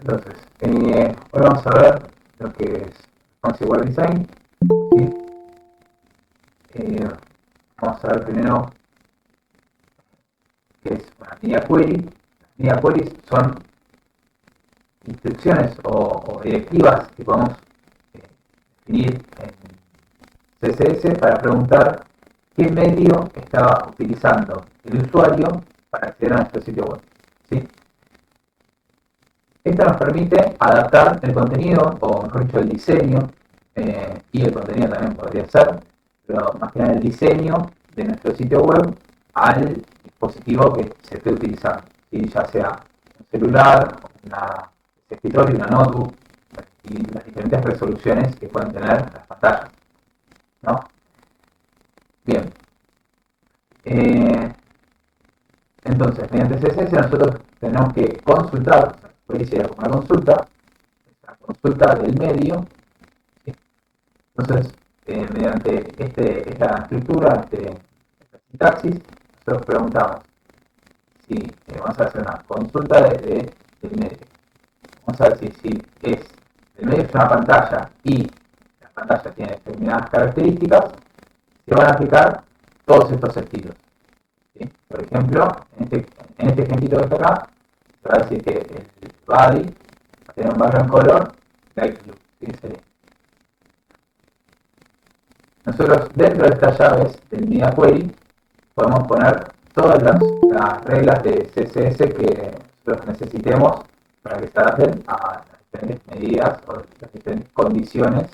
Entonces, hoy vamos a ver lo que es Responsive Web Design. ¿Sí? Vamos a ver primero qué es una media query. Media queries son instrucciones o directivas que podemos definir en CSS para preguntar qué medio está utilizando el usuario para acceder a nuestro sitio web. ¿Sí? Esto nos permite adaptar el contenido, o mejor dicho, el diseño, y el contenido también podría ser, pero más que nada el diseño de nuestro sitio web al dispositivo que se esté utilizando, ¿sí? Ya sea un celular, un escritorio, una notebook, y las diferentes resoluciones que pueden tener las pantallas, ¿no? Bien. Entonces, mediante CSS nosotros tenemos que consultar, puede ser una consulta, la consulta del medio. ¿Sí? Entonces, mediante esta estructura, esta sintaxis, nosotros preguntamos si vamos a hacer una consulta del medio. Vamos a ver si es el medio es una pantalla y la pantalla tiene determinadas características, se van a aplicar todos estos estilos. ¿Sí? Por ejemplo, en este ejemplito que está acá, se va a decir que el body va a tener un background color light blue. ¿Sí? Nosotros dentro de estas llaves del media query podemos poner todas las reglas de CSS que nosotros necesitemos para que se adapten a las diferentes medidas o las diferentes condiciones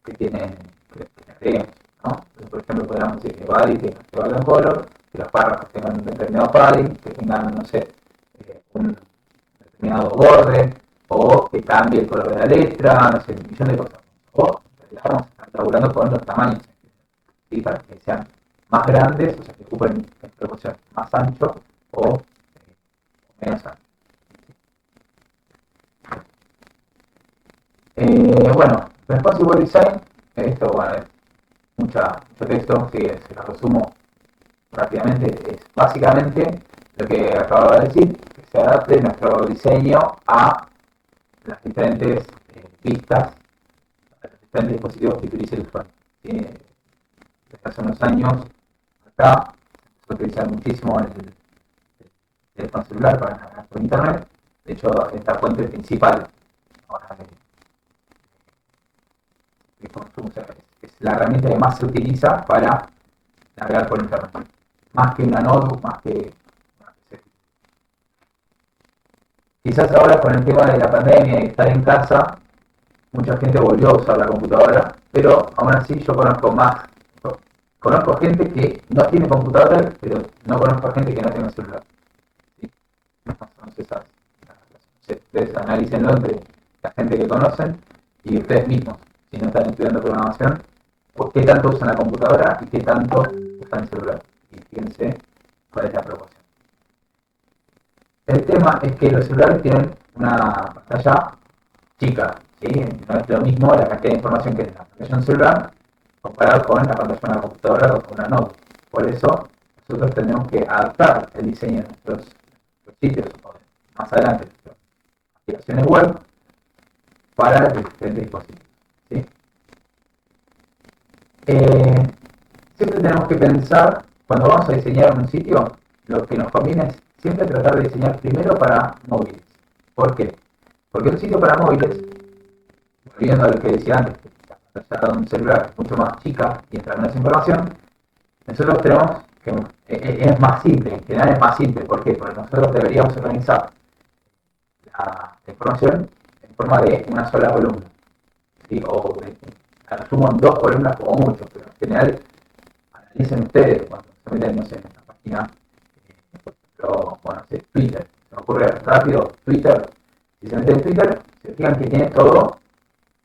que tienen que agreguemos, ¿no? Entonces, por ejemplo, podríamos decir que body tenga este background color, que los párrafos tengan un determinado padding, que tengan, no sé, un determinado borde, o que cambie el color de la letra, no sé, un millón de cosas. O vamos a estar laburando con los tamaños, ¿sí? Para que sean más grandes, o sea, que ocupen en proporción más ancho o menos ancho. Bueno, Responsive Web Design, esto bueno, es mucho texto, si se lo resumo rápidamente, es básicamente lo que acabo de decir, que se adapte nuestro diseño a las diferentes pistas, a los diferentes dispositivos que utilice el usuario. Desde hace unos años acá se utiliza muchísimo el teléfono celular para navegar por internet. De hecho, esta fuente principal ahora de consumo es la herramienta que más se utiliza para navegar por internet. Más que una notebook, más que una PC. Quizás ahora con el tema de la pandemia y estar en casa, mucha gente volvió a usar la computadora, pero aún así yo conozco gente que no tiene computadora, pero no conozco gente que no tenga celular. ¿Sí? No sé, ¿sabes? Ustedes analícenlo entre la gente que conocen y ustedes mismos, si no están estudiando programación, pues qué tanto usan la computadora y qué tanto usan el celular. Y fíjense cuál es la proporción. El tema es que los celulares tienen una pantalla chica, ¿sí? No es lo mismo la cantidad de información que tiene la pantalla de un celular comparado con la pantalla de una computadora o con una notebook. Por eso nosotros tenemos que adaptar el diseño de nuestros sitios o más adelante nuestras aplicaciones web para los diferentes dispositivos. ¿Sí? Siempre tenemos que pensar, cuando vamos a diseñar un sitio, lo que nos conviene es siempre tratar de diseñar primero para móviles. ¿Por qué? Porque un sitio para móviles, volviendo a lo que decía antes, que la pantalla de un celular es mucho más chica y entra menos información, nosotros tenemos que es más simple, en general es más simple. ¿Por qué? Porque nosotros deberíamos organizar la información en forma de una sola columna, ¿sí? O al sumo en dos columnas como mucho, pero en general analicen ustedes cuando se meten, no sé, en una página, pero bueno, Twitter, se me ocurre rápido, Twitter, si se meten en Twitter, se fijan que tiene todos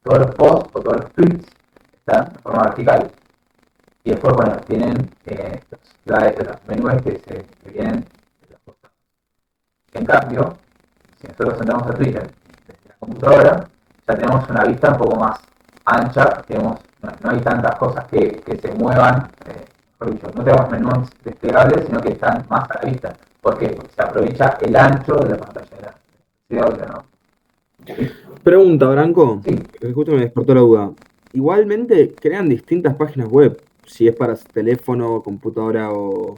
los posts o todos los tweets están de forma vertical. Y después, bueno, tienen los menús que vienen de los costados. En cambio, si nosotros entramos a Twitter desde la computadora, ya tenemos una vista un poco más ancha, no hay tantas cosas que se muevan, mejor dicho, no tenemos menús desplegables, sino que están más a la vista. ¿Por qué? Porque se aprovecha el ancho de la pantalla de la ¿no? ¿Sí? Pregunta, Branco, Sí, que justo me despertó la duda. Igualmente crean distintas páginas web, si es para teléfono, computadora o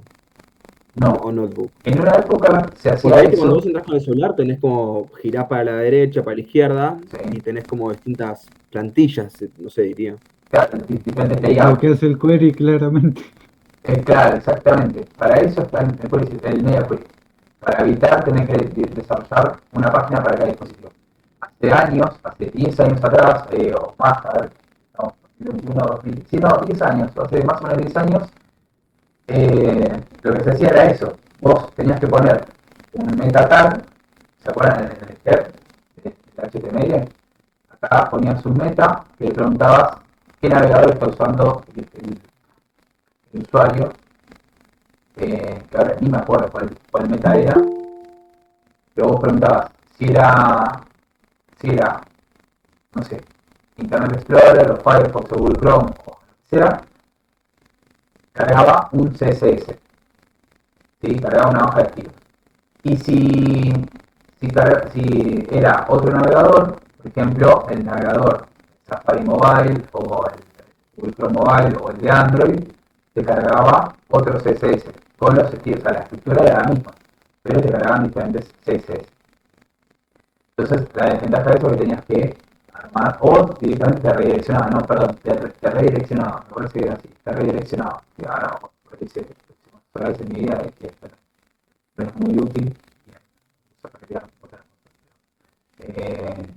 no. notebook. En una época se Porque hacía viste, cuando vos eso. entras con el celular tenés como girar para la derecha, para la izquierda, Sí, y tenés como distintas plantillas, no sé, diría. claro, diferentes Lo layouts. que hace el query claramente. Claro, exactamente. Para eso está el media query. Para evitar tener que desarrollar una página para cada dispositivo. Hace años, hace 10 años atrás, o más, a ver, no, 2021, 2000, sí, no, 10 años, hace más o menos 10 años, lo que se hacía era eso. Vos tenías que poner un meta tag, ¿se acuerdan en el head del HTML? Acá ponías un meta que le preguntabas qué navegador está usando el usuario, que ahora ni me acuerdo cuál meta era, pero vos preguntabas si era, no sé, Internet Explorer o Firefox o Google Chrome o lo que sea, cargaba un CSS, ¿sí? Cargaba una hoja de estilos. Y si era otro navegador, por ejemplo, el navegador Safari Mobile o el Google Chrome Mobile o el de Android, te cargaba otro CSS con los estilos. O sea, la estructura era la misma, pero te cargaban diferentes CSS. Entonces, la desventaja de eso es que tenías que armar, o directamente te redireccionaba, no, perdón, te redireccionaba, me parece que era así, te redireccionaba. Y ahora, por dice, otra vez en mi vida es que no es muy útil. Eh,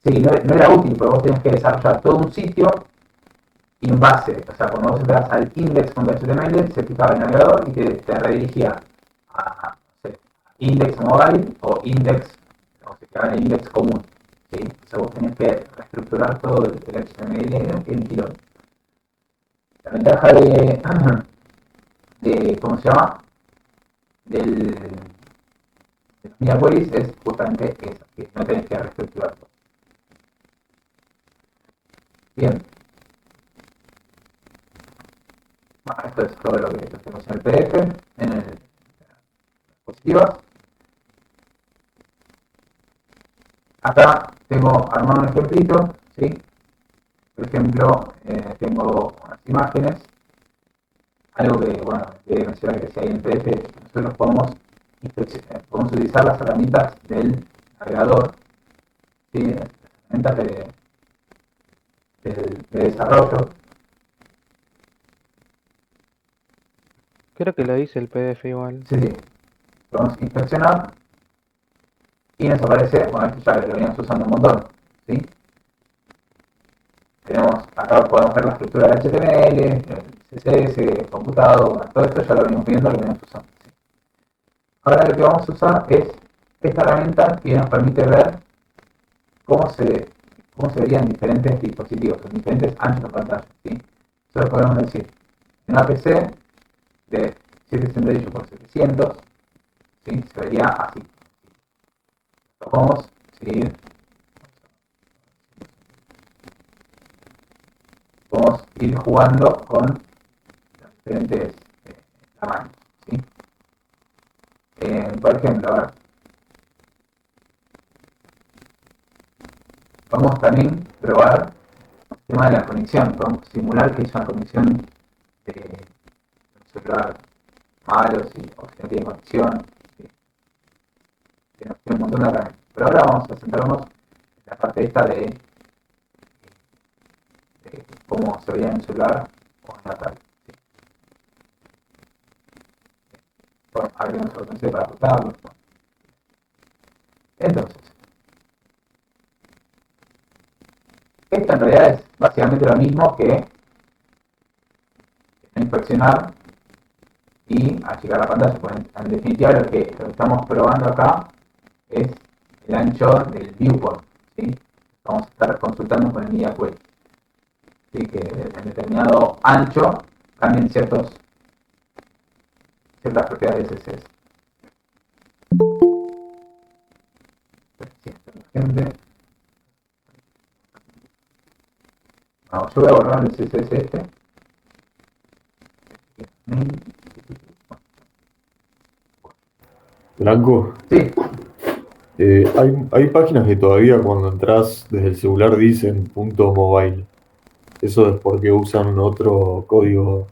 sí, no era útil, porque vos tenías que desarrollar todo un sitio y en base, o sea, cuando vos entras al index.html, se fijaba el navegador y te redirigía a, no sé, index mobile o index, o se quedaba en el index común. ¿Sí? O sea, vos tenías que reestructurar todo el HTML en tirón. La ventaja ¿cómo se llama? Del, de los media queries es justamente eso, que no tenés que reestructurar todo. Bien, bueno, esto es todo lo que tenemos en el PDF, en el diapositivas. Acá tengo armado un ejemplito, ¿sí? Por ejemplo, tengo unas imágenes, algo que, bueno, quería mencionar que si hay en el PDF, nosotros podemos utilizar las herramientas del navegador, ¿sí? Las herramientas de desarrollo. Creo que lo dice el PDF igual. Sí, sí, podemos inspeccionar y nos aparece, bueno, esto ya lo veníamos usando un montón, ¿sí? Acá podemos ver la estructura del HTML, el CSS, computado, bueno, todo esto ya lo venimos viendo, lo venimos usando. ¿Sí? Ahora lo que vamos a usar es esta herramienta que nos permite ver cómo se verían diferentes dispositivos, en diferentes anchos de pantalla. ¿Sí? Solo podemos decir, en una PC de 768 por 700, ¿sí? Se vería así. Lo podemos seguir, podemos ir jugando con los diferentes tamaños. ¿Sí? Por ejemplo, a ver, vamos también a probar el tema de la conexión. Podemos simular que es una conexión de un celular malo, o si no tiene conexión. ¿Sí? Tiene un montón de herramientas. Pero ahora vamos a centrarnos en la parte esta de cómo se veía en un celular o en una tablet. ¿Sí? Bueno, abrimos otro PC para ajustarlo. Entonces, esto en realidad es básicamente lo mismo que inspeccionar y achicar la pantalla. Pues en definitiva lo que estamos probando acá es el ancho del viewport. ¿Sí? Vamos a estar consultando con el media query. ¿Sí? Que en determinado ancho cambien ciertas propiedades de CSS. Vamos, yo voy a borrar el CSS este. Blanco, Sí, Hay páginas que todavía cuando entras desde el celular dicen punto mobile. Eso es porque usan otro código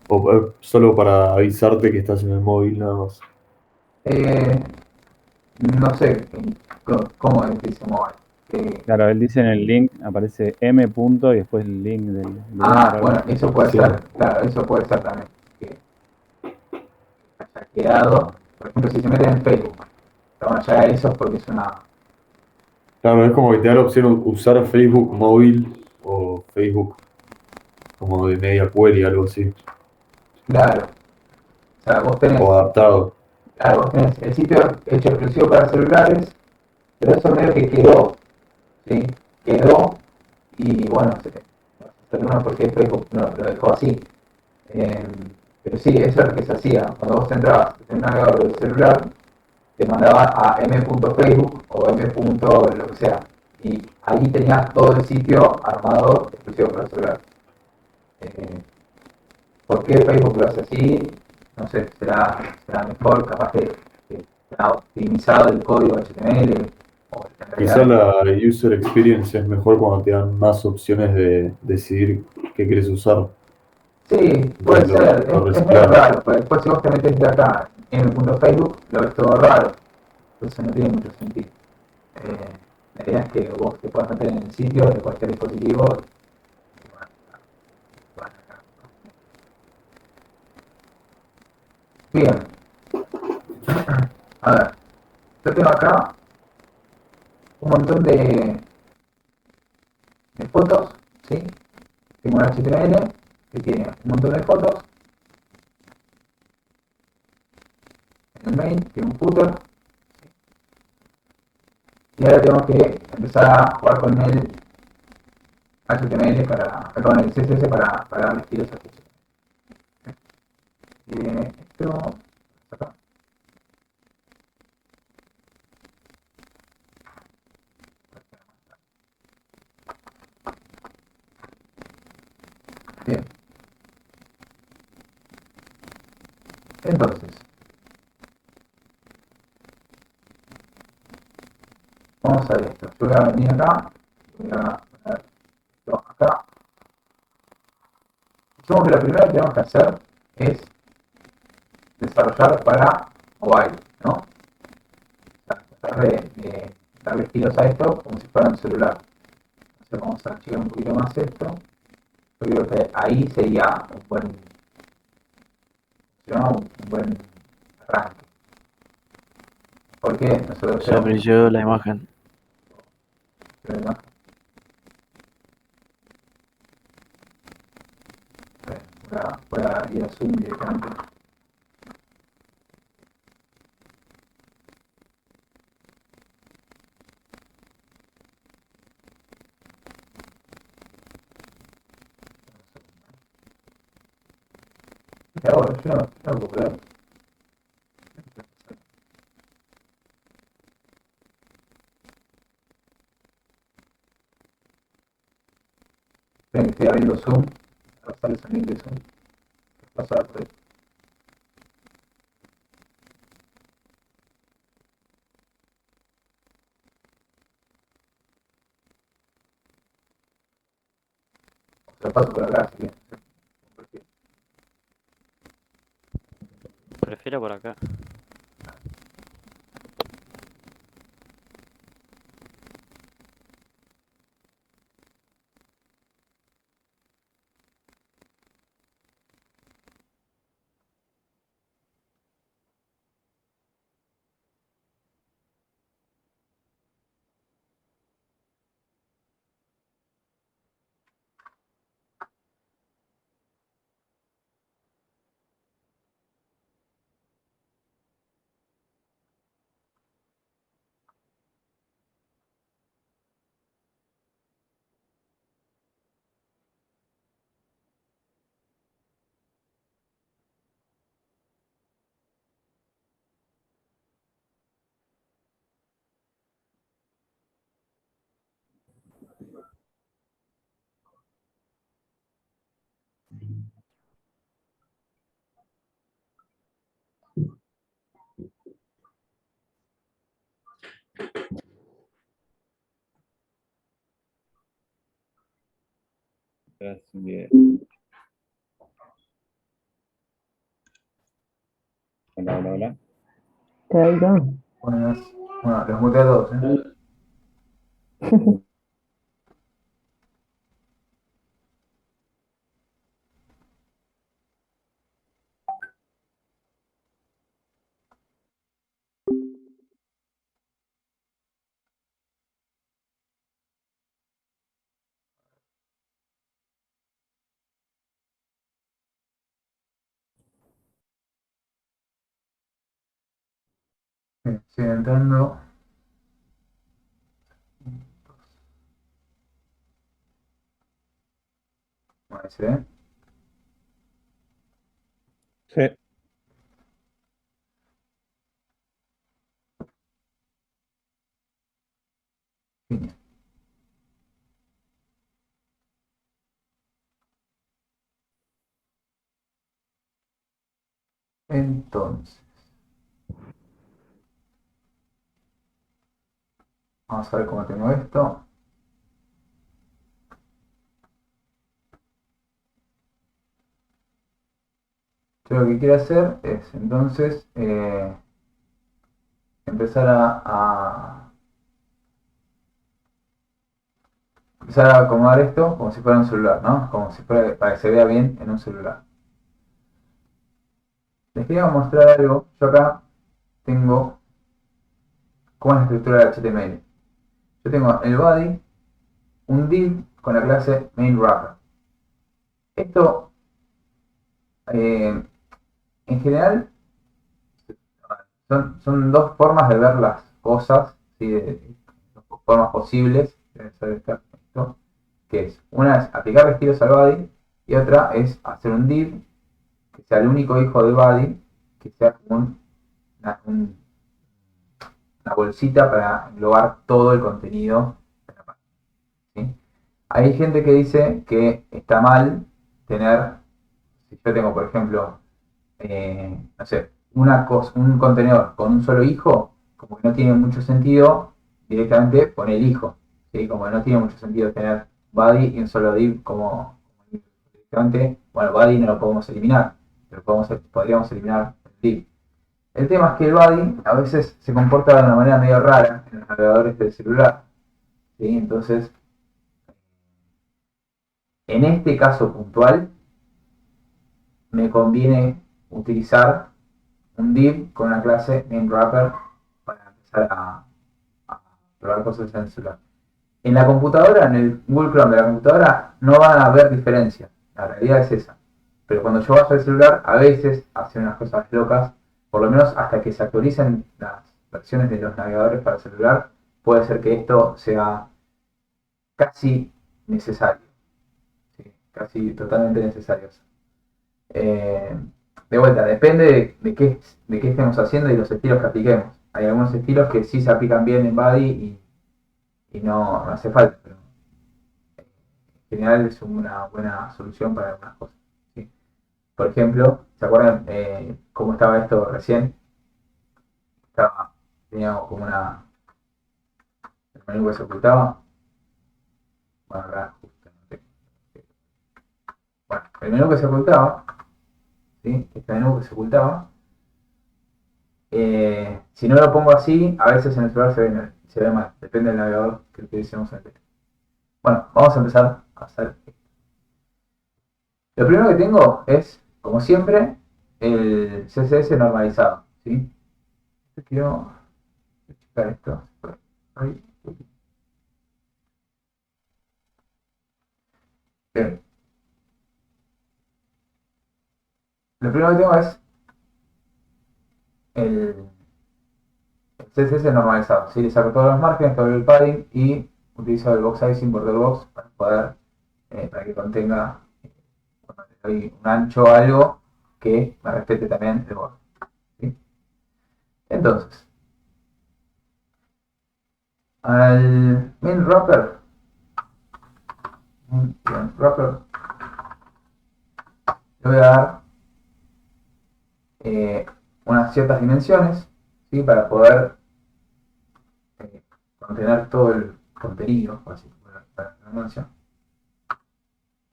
o solo para avisarte que estás en el móvil nada más. Eh, no sé cómo es que se mueve. Claro, él dice en el link, aparece M punto y después el link de Uber, algo Bueno, así. eso puede Sí, ser, claro, eso puede ser también. Que haya quedado, por ejemplo, si se meten en Facebook, pero bueno, ya eso es porque es una. claro, es como que te da la opción usar Facebook móvil o Facebook como de media query, algo así, Claro, o sea, o adaptado. claro, vos tenés el sitio hecho exclusivo para celulares, pero eso medio que quedó, ¿sí? Quedó y bueno, se terminó porque Facebook no, lo dejó así. Eh, pero sí, eso es lo que se hacía. Cuando vos entrabas en un navegador del celular, te mandaba a m.facebook o m. lo que sea. Y ahí tenías todo el sitio armado exclusivo para el celular. Eh, ¿Por qué Facebook lo hace así? No sé, será mejor, capaz que será optimizado el código HTML o en Quizá realidad. la user experience es mejor cuando te dan más opciones de decidir qué quieres usar. Sí, puede Entonces ser, lo es medio reciclaron. raro, pero después si vos te metes de acá en el punto Facebook, lo ves todo raro, entonces no tiene mucho sentido. Eh, la idea es que vos te puedas meter en el sitio de cualquier dispositivo y bueno, bueno, bien, a ver, yo tengo acá un montón de fotos, ¿sí? Tengo un HTML que tiene un montón de fotos, en el main tiene un footer, y ahora tengo que empezar a jugar con el HTML con el CSS para darle estilos a fichero. Esto, acá. Bien, entonces, vamos a ver esto. Yo voy a venir acá, voy a poner esto acá. Dijimos que lo primero que tenemos que hacer es desarrollar para mobile, ¿no? O sea, tratar de darle estilos a esto como si fuera un celular. Entonces vamos a archivar un poquito más esto. Yo creo que ahí sería un buen arranque. Porque nosotros Se tenemos apreció la imagen. problemas. Voy a ir a Zoom directamente. Y ahora, yo no puedo creer. Estoy abriendo Zoom. Ahora sale el sonido de Zoom. Pasa por ahí. Se lo paso por acá, así que. Prefiero por acá. días. Bien. Hola, hola, hola. Te oigo. Buenas. Bueno, los muteé a todos, Bien, sigue entrando. Ahí se ve. Sí. Genial. Entonces, vamos a ver cómo tengo esto. Yo lo que quiero hacer es entonces empezar empezar a acomodar esto como si fuera un celular, ¿no? Como si fuera para que se vea bien en un celular. Les quería mostrar algo. Yo acá tengo cómo es la estructura de HTML. Yo tengo el body, un div con la clase main_wrapper. Esto, en general, son dos formas de ver las cosas, ¿sí? Dos formas posibles de hacer esto, que es, una es aplicar estilos al body y otra es hacer un div que sea el único hijo del body, que sea como una bolsita para englobar todo el contenido de la página, ¿sí? Hay gente que dice que está mal tener, si yo tengo, por ejemplo, no sé, un contenedor con un solo hijo, como que no tiene mucho sentido directamente poner el hijo, ¿sí? Como que no tiene mucho sentido tener body y un solo div como directamente, bueno, body no lo podemos eliminar, pero podríamos eliminar el div. El tema es que el body a veces se comporta de una manera medio rara en los navegadores del celular, ¿sí? Entonces, en este caso puntual, me conviene utilizar un div con una clase main_wrapper para empezar a probar cosas en el celular. En la computadora, en el Google Chrome de la computadora, no van a haber diferencia. La realidad es esa. Pero cuando yo vaya al celular, a veces hacen unas cosas locas, por lo menos hasta que se actualicen las versiones de los navegadores para el celular, puede ser que esto sea casi necesario. ¿Sí? Casi totalmente necesario. Eh, de vuelta, depende de qué estemos haciendo y los estilos que apliquemos. Hay algunos estilos que sí se aplican bien en Buddy y no hace falta, pero en general es una buena solución para algunas cosas, ¿sí? Por ejemplo, ¿se acuerdan cómo estaba esto recién? Tenía como el menú que se ocultaba. Bueno, acá justo no tengo. Bueno, el menú que se ocultaba, ¿sí? Este menú que se ocultaba. Si no lo pongo así, a veces en el celular se ve mal, depende del navegador que utilicemos en el teléfono. Bueno, vamos a empezar a hacer esto. Lo primero que tengo es, como siempre, el CSS normalizado, ¿sí? Quiero checar esto. Ahí. Bien. Lo primero que tengo es el CSS normalizado, ¿sí? Le saco todos los márgenes, todo el padding y utilizo el box sizing border box para poder, para que contenga, cuando le doy un ancho o algo, que me respete también el borde, ¿sí? Entonces, al main_wrapper le voy a dar unas ciertas dimensiones, ¿sí? Para poder contener todo el contenido, así, para la dimensión.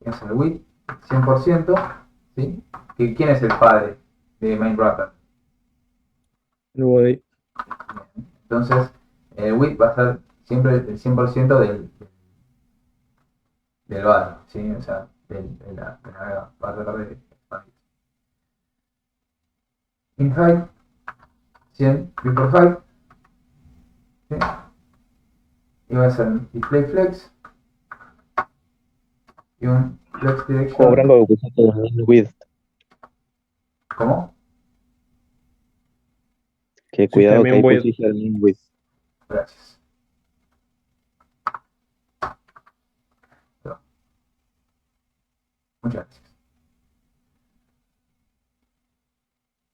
es el width 100%, ¿sí? ¿Quién es el padre de main wrapper? El body. Entonces, el width va a ser siempre el 100% del body, ¿sí? O sea, de la barra de expandir. In height, 100 por height, ¿sí? Y va a ser un display flex y un flex direction. Como Branco que pusiste en min width. ¿Cómo? Que Sí, cuidado que también ahí voy- pusiste el min width. Gracias. Muchas gracias.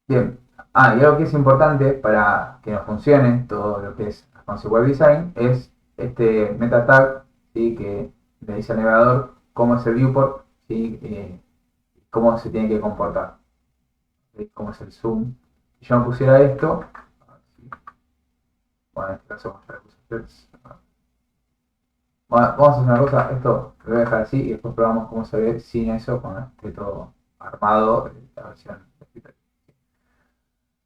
Bien. Y algo que es importante para que nos funcione todo lo que es Responsive Web Design es este meta tag, ¿sí? Que le dice al navegador cómo es el viewport, ¿sí? Cómo se tiene que comportar, ¿sí? Cómo es el zoom. Si yo me pusiera esto, bueno, en este caso vamos a usar flex. Bueno, vamos a hacer una cosa, esto lo voy a dejar así y después probamos cómo se ve sin eso, cuando esté todo armado, la versión de escritorio.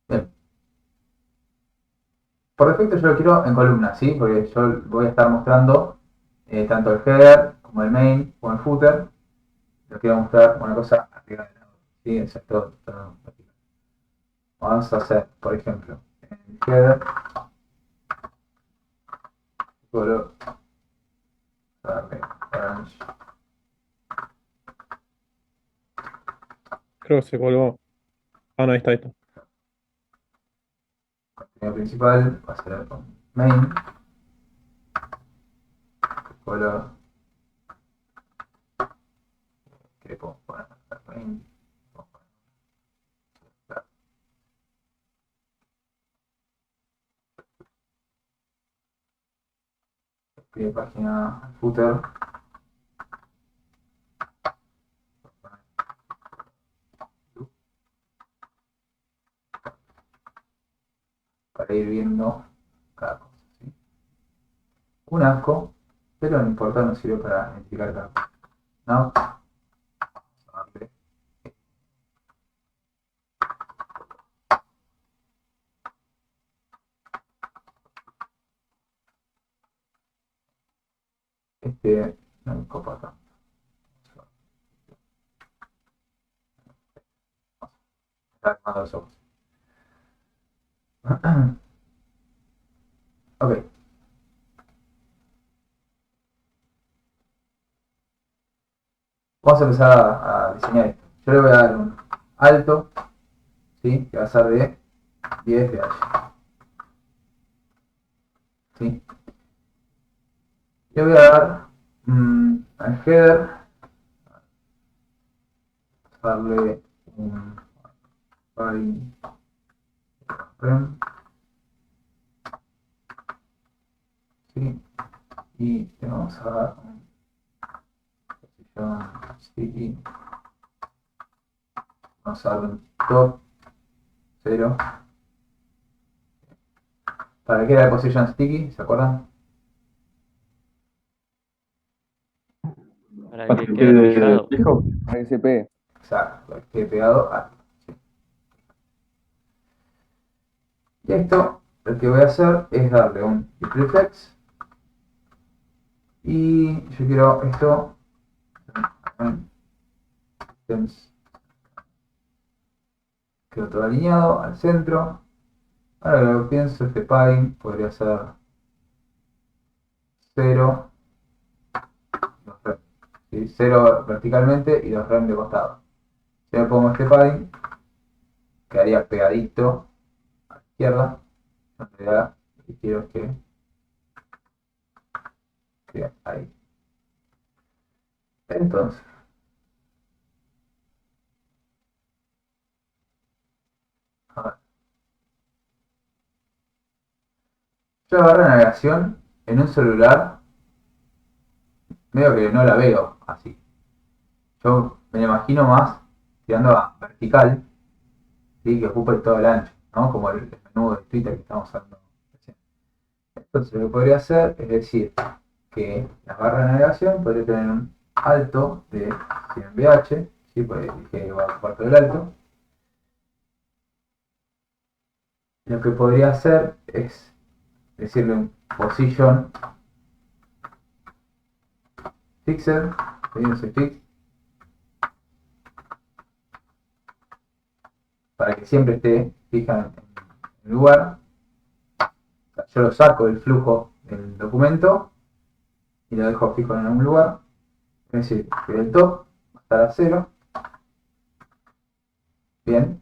Bien. Por defecto yo lo quiero en columnas, ¿sí? Porque yo voy a estar mostrando tanto el header como el main o el footer. Lo quiero mostrar una cosa arriba de la otra, ¿sí? Exacto. Vamos a hacer, por ejemplo, en el header, color, darle orange. Creo que se colgó. Ah, no, ahí está, ahí está. Contenido principal va a ser con main, color, que le podemos poner main. Escribe página footer. Para ir viendo cada cosa, ¿sí? Un asco, pero no importa, nos sirve para identificar cada cosa, ¿no? Vamos a darle no me copa tanto. Está armado los ojos. Ok. Vamos a empezar a diseñar esto. Yo le voy a dar un alto, ¿sí? Que va a ser de 10 de H. ¿Sí? Le voy a dar al header, darle un rem, ¿sí? Y le vamos a dar un posición sticky. Vamos a darle un top 0. ¿Para qué era el position sticky? ¿Se acuerdan? Para que quede fijado. fijo. Para que se pegue. Exacto, para que quede pegado a. ¿Sí? Y esto, lo que voy a hacer es darle un display flex. Y yo quiero esto. Quedó todo alineado al centro. Ahora que lo pienso, este padding podría ser 0, 2 rem, ¿sí? 0 verticalmente y 2 rem de costado. Si le pongo este padding, quedaría pegadito a la izquierda. En realidad, lo que quiero es que quede ahí. Entonces, a ver. Yo la barra de navegación en un celular, medio que no la veo así. Yo me la imagino más tirando a vertical, ¿sí? Que ocupe todo el ancho, ¿no? Como el menú de Twitter que estamos hablando recién. Entonces lo que podría hacer es decir que las barras de navegación podría tener un alto de 100 VH, ¿sí? Pues dije que va a ocupar todo el alto. Lo que podría hacer es decirle un position fixed, fix, para que siempre esté fija en el lugar. O sea, yo lo saco del flujo del documento y lo dejo fijo en algún lugar. Es decir, que el top va a estar a 0. Bien.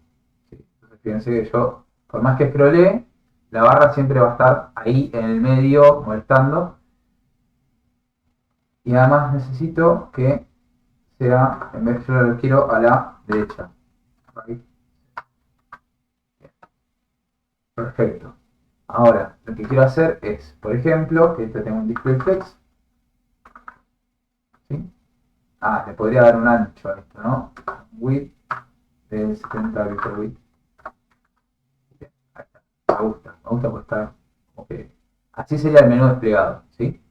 Sí. Entonces fíjense que yo, por más que scrollee, la barra siempre va a estar ahí en el medio molestando. Y además necesito que sea, en vez de yo lo quiero a la derecha. Ahí. Perfecto. Ahora, lo que quiero hacer es, por ejemplo, que este tenga un display flex. ¿Sí? Ah, le podría dar un ancho a esto, ¿no? Width de 70 bits width. Bien, ahí está. Me gusta porque está como que... Así sería el menú desplegado, ¿sí?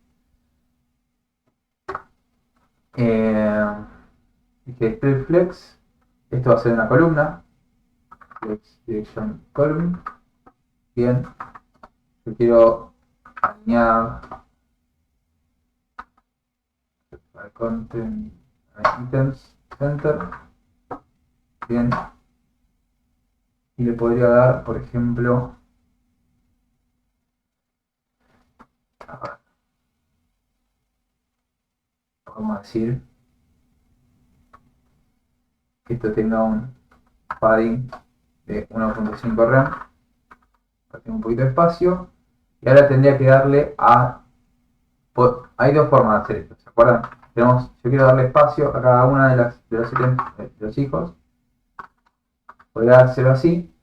Dije display flex. Esto va a ser una columna. Flex direction column. Bien. Yo quiero alinear content items center. Bien. Y le podría dar, por ejemplo, vamos a decir que esto tenga un padding de 1.5 RAM. Tengo un poquito de espacio. Y ahora tendría que darle a... Hay dos formas de hacer esto, ¿se acuerdan? Yo quiero darle espacio a cada una de los hijos. Podría hacerlo así.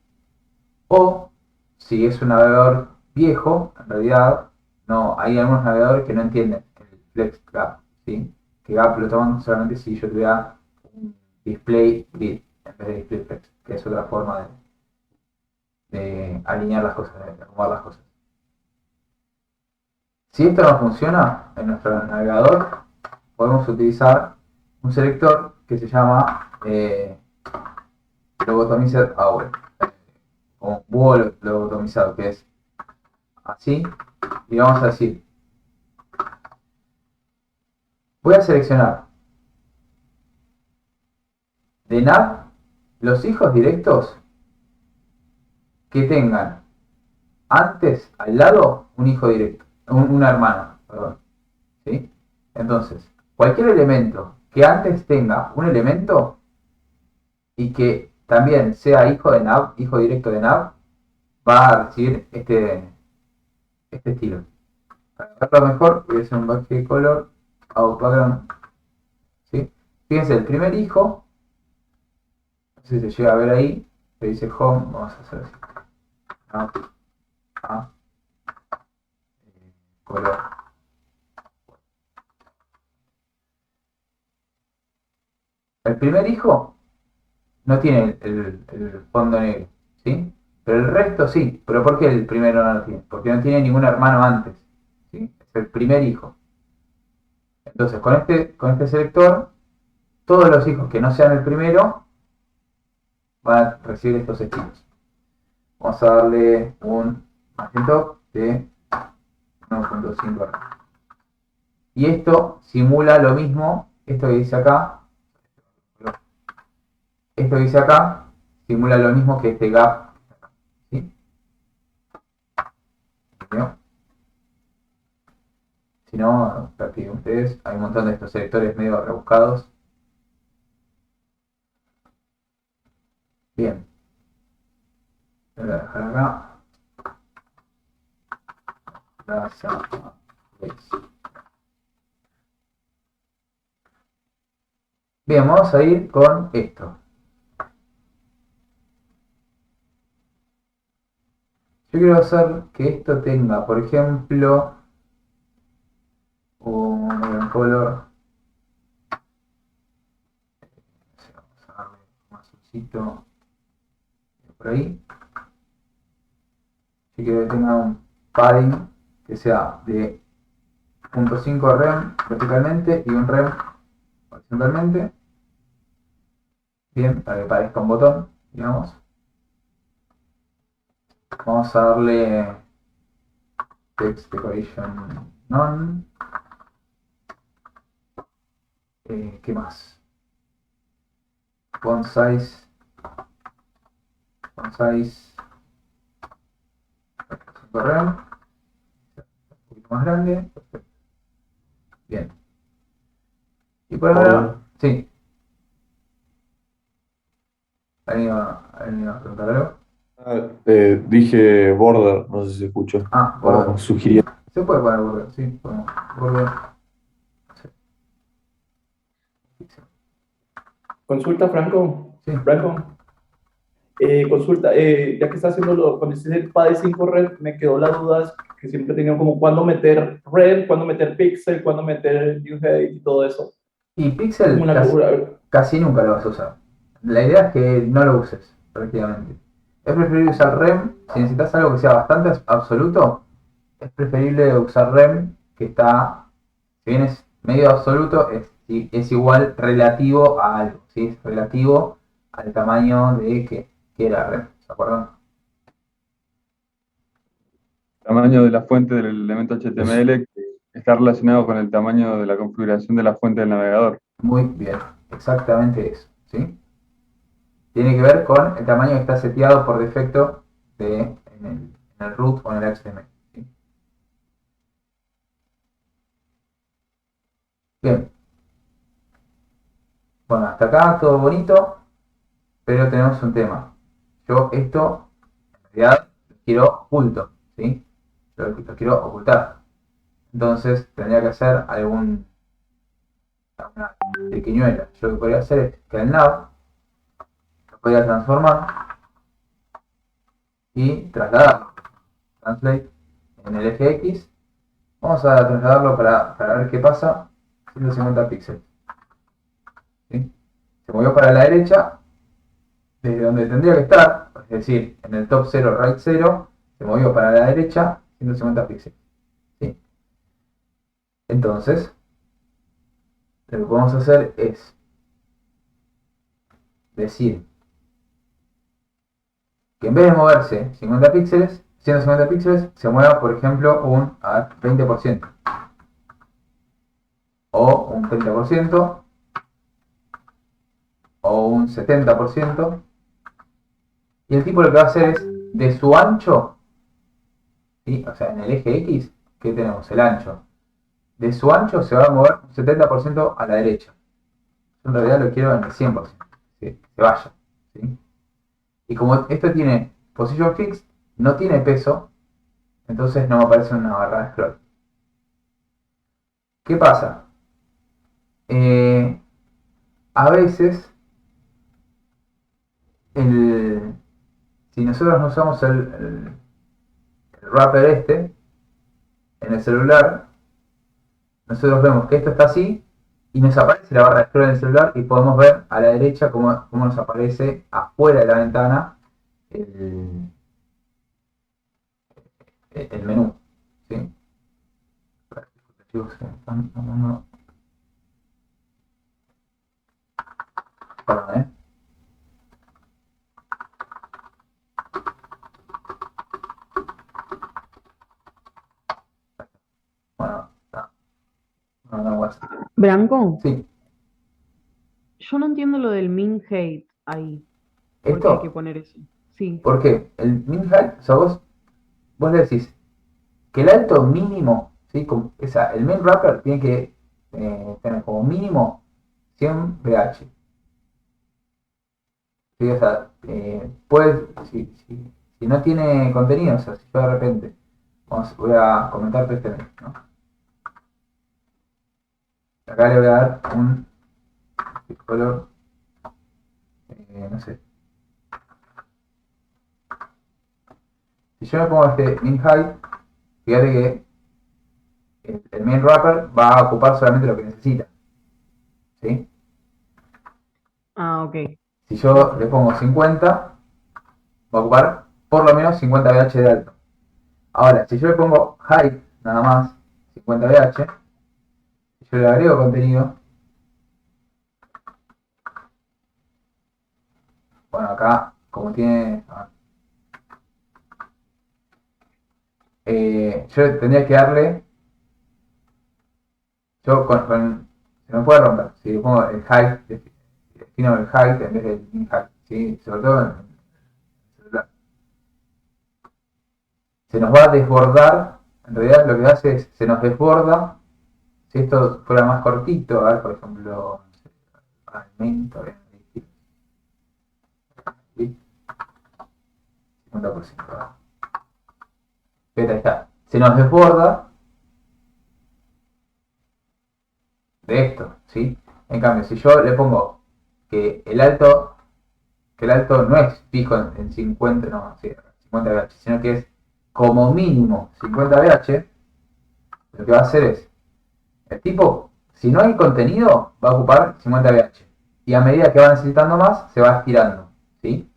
O, si es un navegador viejo, en realidad, no, hay algunos navegadores que no entienden el flex gap, ¿sí? Que gap lo toman solamente si yo tuviera un display grid en vez de display flex, que es otra forma de alinear las cosas, de acomodar las cosas. Si esto no funciona en nuestro navegador, podemos utilizar un selector que se llama lobotomizer AOE, como búho lobotomizado, que es así, y vamos a decir, voy a seleccionar de nav los hijos directos que tengan antes al lado un hijo directo, una hermana, perdón, ¿sí? Entonces, cualquier elemento que antes tenga un elemento y que también sea hijo de nav, hijo directo de nav, va a recibir este estilo. Para verlo mejor, voy a hacer un background color, hago background, ¿sí? Fíjense, el primer hijo, no sé si se llega a ver ahí, que dice home, vamos a hacer así. Color. El primer hijo no tiene el fondo negro, ¿sí? Pero el resto sí. ¿Pero por qué el primero no lo tiene? Porque no tiene ningún hermano antes, ¿sí? Es el primer hijo. Entonces, con este selector, todos los hijos que no sean el primero van a recibir estos estilos. Vamos a darle un margin top de 1.5. Y esto simula lo mismo, esto que dice acá, simula lo mismo que este gap, ¿sí? ¿No? Si no, practiquen ustedes, hay un montón de estos selectores medio rebuscados. Bien. Voy a dejar acá. Bien, vamos a ir con esto. Yo quiero hacer que esto tenga, por ejemplo, un color. Vamos a darle un azulcito por ahí. Yo quiero que tenga un padding que sea de 0.5 rem verticalmente y un rem horizontalmente. Bien, para que parezca un botón, digamos. Vamos a darle text decoration none. ¿Qué más? Font size. Correr. Un poquito más grande. Perfecto. Bien. Y por ahora, sí. ¿Alguien iba a preguntar algo? Dije border, no sé si se escuchó. Border. O sugería. Se puede poner border, sí. Podemos. Border. Sí. Consulta, Franco. Sí. Franco. Consulta, ya que está haciendo cuando hiciste el padding con red, me quedó la duda que siempre he tenido como cuándo meter red, cuándo meter pixel, cuándo meter new height y todo eso. Y pixel Como una casi nunca lo vas a usar. La idea es que no lo uses, prácticamente. Es preferible usar rem, si necesitas algo que sea bastante absoluto, es preferible usar rem, que está, si bien es medio absoluto, es igual relativo a algo, ¿sí? Es relativo al tamaño de que era rem, ¿se acuerdan? Tamaño de la fuente del elemento HTML que está relacionado con el tamaño de la configuración de la fuente del navegador. Muy bien, exactamente eso, ¿sí? Tiene que ver con el tamaño que está seteado por defecto en el root o en el HTML. ¿Sí? Bien. Bueno, hasta acá todo bonito, pero tenemos un tema. Yo esto, en realidad, lo quiero oculto, ¿sí? Lo quiero ocultar. Entonces, tendría que hacer alguna pequeñuela. Yo lo que podría hacer es que el nav lo podría transformar y trasladarlo. Translate en el eje X. Vamos a trasladarlo para ver qué pasa. 150 píxeles. ¿Sí? Se movió para la derecha, desde donde tendría que estar, es decir, en el top 0, right 0, se movió para la derecha 150 píxeles. ¿Sí? Entonces, lo que podemos hacer es decir que en vez de moverse 50 píxeles, 150 píxeles, se mueva, por ejemplo, un 20%, o un 30%, o un 70%, y el tipo lo que va a hacer es, de su ancho, ¿sí? O sea, en el eje X, ¿qué tenemos? El ancho. De su ancho se va a mover un 70% a la derecha. Yo en realidad lo quiero en el 100%, ¿sí? Se vaya, ¿sí? Y como esto tiene position fixed, no tiene peso, entonces no me aparece una barra de scroll. ¿Qué pasa? A veces, si nosotros no usamos el wrapper en el celular, nosotros vemos que esto está así y nos aparece la barra de scroll en el celular y podemos ver a la derecha cómo nos aparece afuera de la ventana el menú. ¿Sí? Perdón, ¿eh? Bueno, no, Branco, sí, yo no entiendo lo del min height ahí. ¿Por qué hay que esto, poner eso? Sí. porque el min height, o sea, vos le decís que el alto mínimo, ¿sí? O sea, el main wrapper tiene que tener como mínimo 100 VH. ¿Sí? O sea, si no tiene contenido, o sea, si yo de repente, voy a comentarte este mail, ¿no? Acá le voy a dar un color, no sé. Si yo me pongo este min height, fíjate que el main wrapper va a ocupar solamente lo que necesita. ¿Sí? Ah, ok. Si yo le pongo 50, va a ocupar por lo menos 50 VH de alto. Ahora, si yo le pongo height, nada más, 50 VH, si yo le agrego contenido, bueno, acá, como tiene... yo tendría que darle... Yo se me puede romper. Si le pongo el height, defino el height en vez del min height, ¿sí? Sobre todo en el celular. Se nos va a desbordar, en realidad lo que hace es, se nos desborda. Si esto fuera más cortito, a ver, por ejemplo, aumento, ¿sí? 50%. Pero ahí está. Se nos desborda de esto, ¿sí? En cambio, si yo le pongo que el alto no es fijo en 50, no, sí, 50 VH, sino que es como mínimo 50 VH, lo que va a hacer es, el tipo, si no hay contenido, va a ocupar 50 VH. Y a medida que va necesitando más, se va estirando, ¿sí?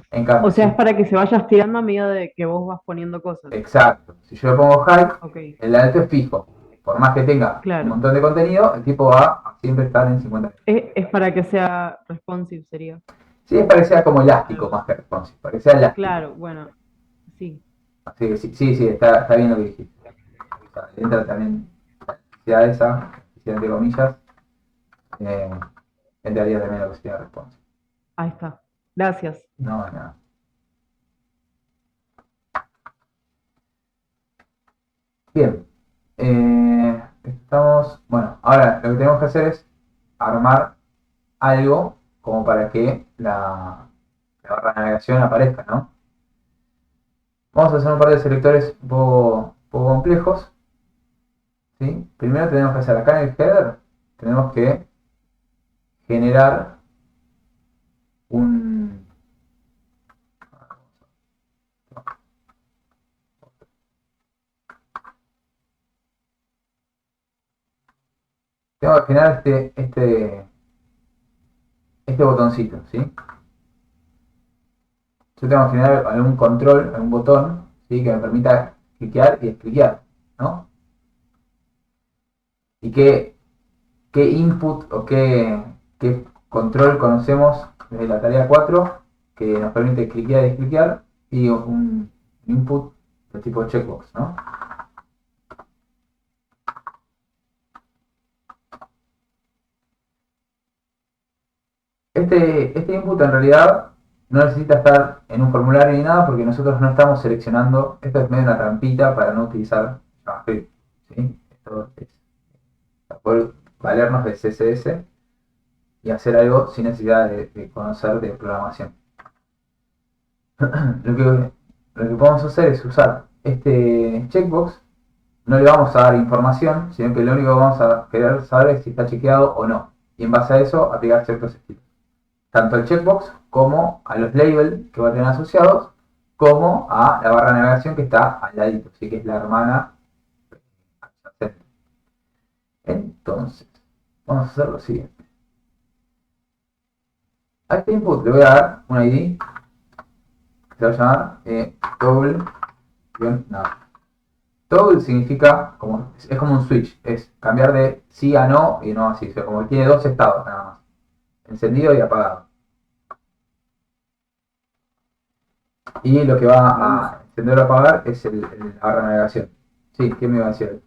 En cambio, O sea, es para que se vaya estirando a medida de que vos vas poniendo cosas. exacto. Si yo le pongo high, Ok, el alto es fijo. Por más que tenga claro. un montón de contenido, el tipo va a siempre estar en 50 VH. Es para que sea responsive, sería. Sí, es para que sea como elástico Algo. más que responsive, para que sea elástico. Claro, bueno, sí. Así que sí, está bien lo que dijiste. O sea, entra también la necesidad esa, entre comillas, eh, entraría también lo que sería responsive. Ahí está. Gracias. No, nada. Bien. Bueno, ahora lo que tenemos que hacer es armar algo como para que la barra de navegación aparezca, ¿no? Vamos a hacer un par de selectores un poco complejos, ¿sí? Primero tenemos que hacer acá en el header, tenemos que generar un... Tengo que generar este botoncito, ¿sí? Yo tengo que generar algún control, algún botón, ¿sí? Que me permita cliquear y descliquear, ¿no? ¿Y qué input o qué control conocemos desde la tarea 4 que nos permite cliquear y descliquear? Y un input de tipo checkbox, ¿no? Este input en realidad no necesita estar en un formulario ni nada porque nosotros no estamos seleccionando, esto es medio una trampita para no utilizar JavaScript, ¿sí? Esto es para poder valernos de CSS y hacer algo sin necesidad de conocer de programación. Lo que podemos hacer es usar este checkbox, no le vamos a dar información, sino que lo único que vamos a querer saber es si está chequeado o no, y en base a eso aplicar ciertos estilos. Tanto el checkbox como a los labels que va a tener asociados, como a la barra de navegación que está al ladito, ¿sí? Que es la hermana. Entonces, vamos a hacer lo siguiente. A este input le voy a dar un ID que se va a llamar toggle-nav. Toggle significa, es como un switch, es cambiar de sí a no y no así, o sea, como que tiene dos estados nada más, encendido y apagado. Y lo que va a encender o apagar es la barra de navegación. Sí, ¿qué me iba a decir?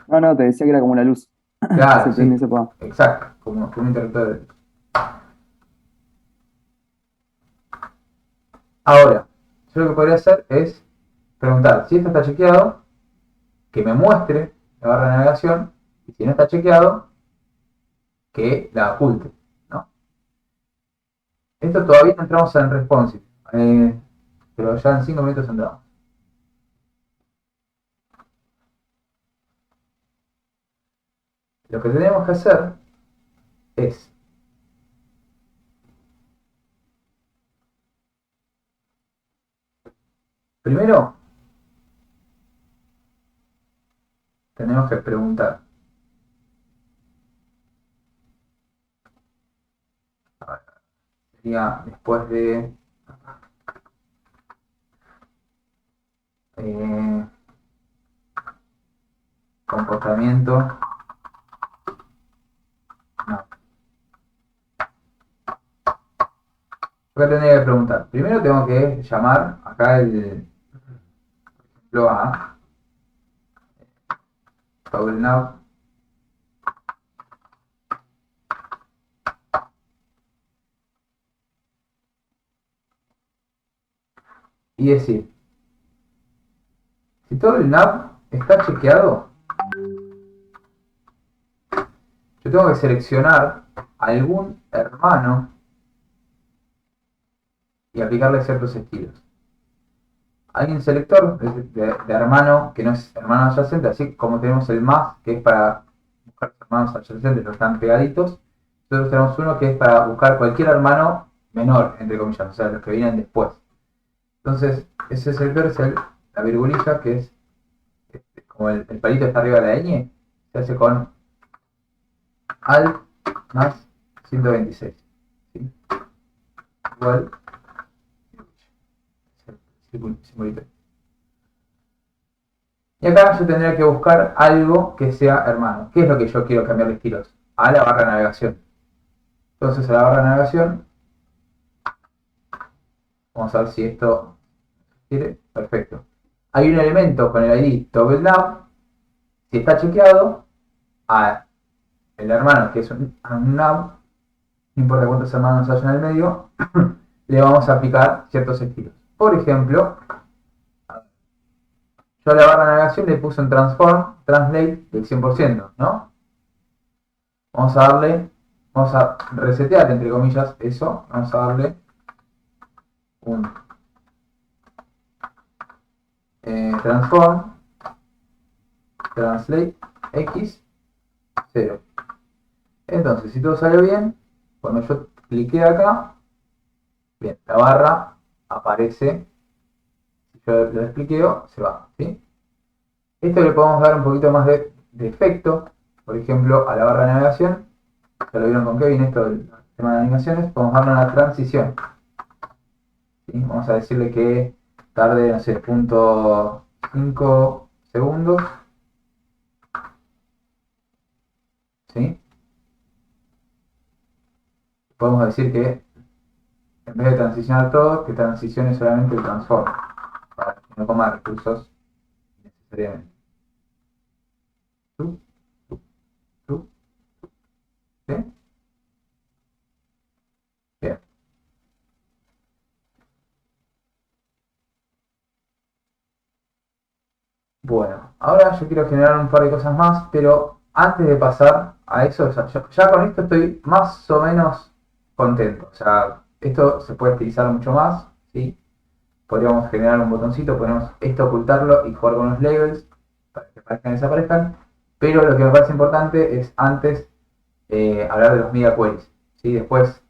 No, te decía que era como la luz. Claro, Se prende sí, y se apaga. exacto, como un interruptor de luz. Ahora, yo lo que podría hacer es preguntar si esto está chequeado, que me muestre la barra de navegación, y si no está chequeado, que la oculte, ¿no? Esto todavía no entramos en responsive, pero ya en 5 minutos entramos. Lo que tenemos que hacer es primero tenemos que preguntar. A ver, sería después de comportamiento. No. Acá tendría que preguntar. Primero tengo que llamar acá el, por ejemplo, a ToggleNav. Y decir, si todo el nav está chequeado, yo tengo que seleccionar algún hermano y aplicarle ciertos estilos. Hay un selector de hermano que no es hermano adyacente, así como tenemos el más, que es para buscar los hermanos adyacentes, los que están pegaditos. Nosotros tenemos uno que es para buscar cualquier hermano menor, entre comillas, o sea, los que vienen después. Entonces, ese selector es la virgulilla, que es como el palito que está arriba de la ñ, se hace con alt más 126. ¿Sí? Igual simbolito. Y acá yo tendría que buscar algo que sea hermano. ¿Qué es lo que yo quiero cambiar de estilos? A la barra de navegación. Entonces a la barra de navegación, vamos a ver si esto quiere. Perfecto. Hay un elemento con el ID ToggleNav. Si está chequeado, a el hermano, que es un nav, no importa cuántos hermanos haya en el medio, le vamos a aplicar ciertos estilos. Por ejemplo, yo a la barra de navegación le puse un translate del 100%, ¿no? Vamos a resetear, entre comillas, eso. Vamos a darle un translate x 0. Entonces, si todo sale bien, cuando yo clique acá, bien, la barra aparece. Si yo lo despliqueo, se va, ¿sí? Esto le podemos dar un poquito más de efecto. Por ejemplo, a la barra de navegación, ya lo vieron con Kevin, esto del tema de animaciones, podemos darle una transición. ¿Sí? Vamos a decirle que tarde, no sé, 0.5 segundos. ¿Sí? Podemos decir que en vez de transicionar todo, que transicione solamente el transform, para que no coma recursos necesariamente. ¿Sí? Bien. Bueno, ahora yo quiero generar un par de cosas más, pero antes de pasar a eso, o sea, ya con esto estoy más o menos contento. O sea, esto se puede utilizar mucho más, ¿sí? Podríamos generar un botoncito, podemos esto ocultarlo y jugar con los labels para que aparezcan y desaparezcan. Pero lo que me parece importante es antes hablar de los media queries, ¿sí? Después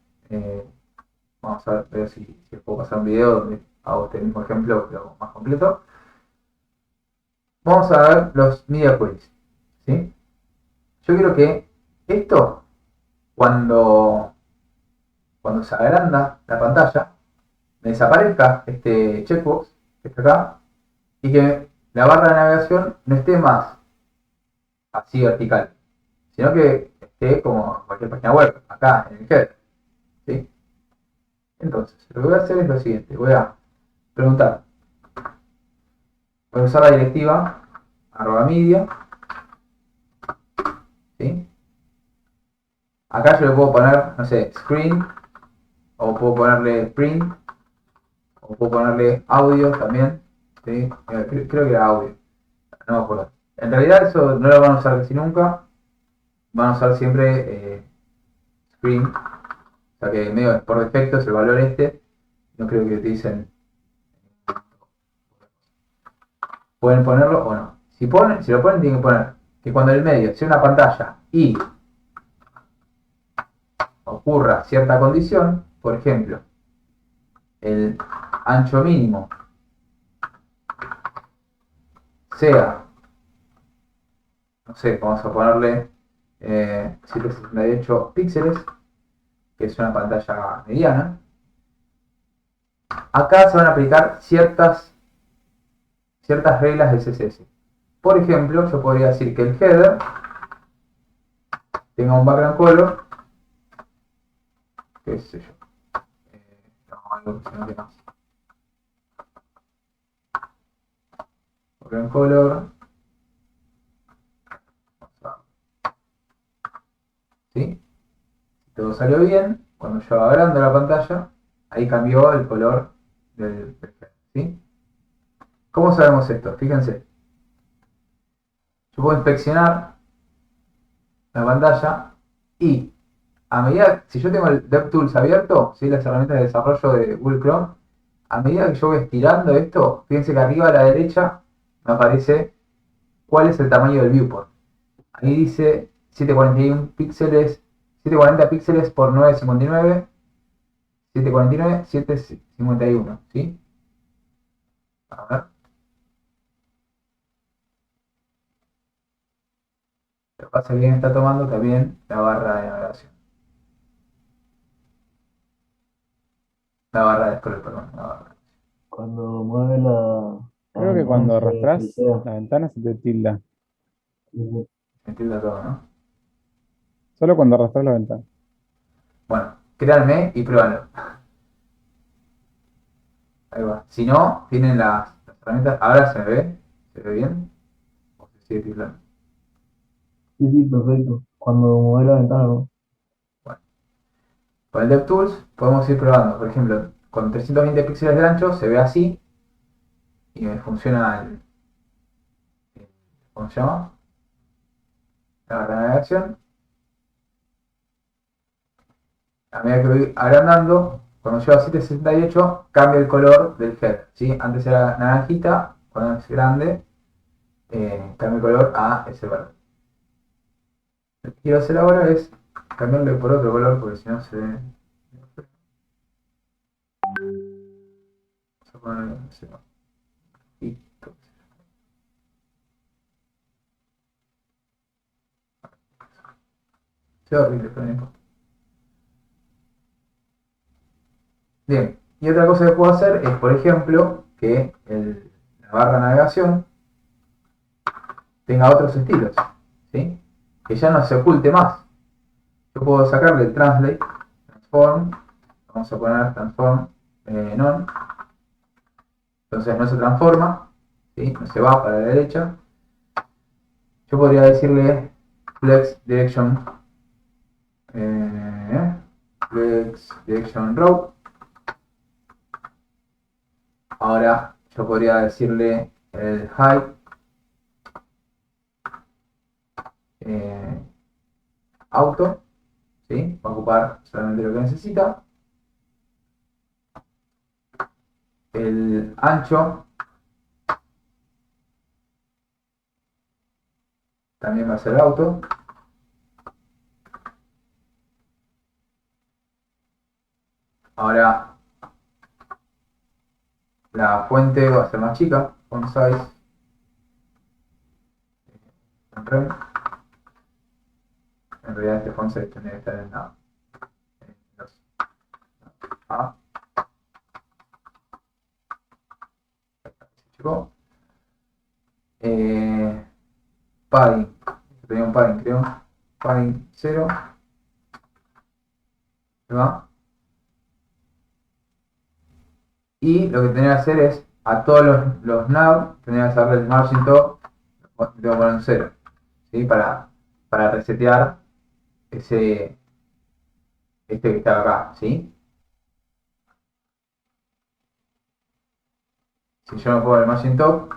vamos a ver si puedo pasar un video donde hago este mismo ejemplo, pero más completo. Vamos a ver los media queries, ¿sí? Yo quiero que esto, cuando se agranda la pantalla, me desaparezca este checkbox que está acá y que la barra de navegación no esté más así vertical, sino que esté como cualquier página web, acá en el header, ¿sí? Entonces, lo que voy a hacer es lo siguiente, voy a preguntar, voy a usar la directiva @media, ¿sí? Acá yo le puedo poner, no sé, screen, o puedo ponerle print, o puedo ponerle audio también, ¿sí? Creo que era audio, no me acuerdo. En realidad eso no lo van a usar casi nunca, van a usar siempre screen, o sea que medio por defecto es el valor este, no creo que utilicen. Pueden ponerlo o no. Si lo ponen, tienen que poner que cuando en el medio sea una pantalla y ocurra cierta condición, por ejemplo, el ancho mínimo sea, no sé, vamos a ponerle 768 píxeles, que es una pantalla mediana. Acá se van a aplicar ciertas reglas de CSS. Por ejemplo, yo podría decir que el header tenga un background color, qué sé yo, algo que se note más. Open color. ¿Sí? Todo salió bien. Cuando yo agrando la pantalla, ahí cambió el color del perfil. ¿Sí? ¿Cómo sabemos esto? Fíjense. Yo puedo inspeccionar la pantalla y a medida, si yo tengo el DevTools abierto, ¿sí? Las herramientas de desarrollo de Google Chrome, a medida que yo voy estirando esto, fíjense que arriba a la derecha me aparece cuál es el tamaño del viewport. Ahí dice 741 píxeles, 740 píxeles por 959, 749, 751, ¿sí? A ver. Lo que pasa es que está tomando también la barra de navegación. La barra de scroll, perdón, la barra. Cuando mueve la Creo que ventana cuando se arrastras filtrea. la ventana se te tilda. Se tilda todo, ¿no? Solo cuando arrastras la ventana. Bueno, créanme y pruébanlo. Ahí va. Si no, tienen las herramientas. Ahora se ve bien. O se sigue tildando. Sí, sí, perfecto. Cuando mueve la ventana, ¿no? Bueno, con el DevTools podemos ir probando. Por ejemplo, con 320 píxeles de ancho se ve así. Y me funciona ¿cómo se llama? La barra de navegación. A medida que voy agrandando, cuando llego a 768 cambia el color del header, ¿sí? Antes era naranjita, cuando es grande cambia el color a ese verde. Lo que quiero hacer ahora es cambiarle por otro color porque si no se ve. Vamos a ponerle, no sé, rojito. Se ve horrible, pero no importa. Bien, y otra cosa que puedo hacer es, por ejemplo, que la barra de navegación tenga otros estilos, ¿sí? Que ya no se oculte más. Yo puedo sacarle el translate, transform, vamos a poner transform none, entonces no se transforma, ¿sí? No se va para la derecha. Yo podría decirle flex direction row. Ahora yo podría decirle el height auto, ¿sí? Va a ocupar solamente lo que necesita. El ancho también va a ser auto. Ahora la fuente va a ser más chica, font size en rem. En realidad este font size tendría que estar en los A. Chico. Padding. Tenía un padding, creo. Padding 0. ¿Va? Y lo que tendría que hacer es a todos los nav tendría que hacerle el margin top, tengo que poner un 0, ¿sí? Para resetear este que está acá, ¿sí? Si yo no pongo el margin top,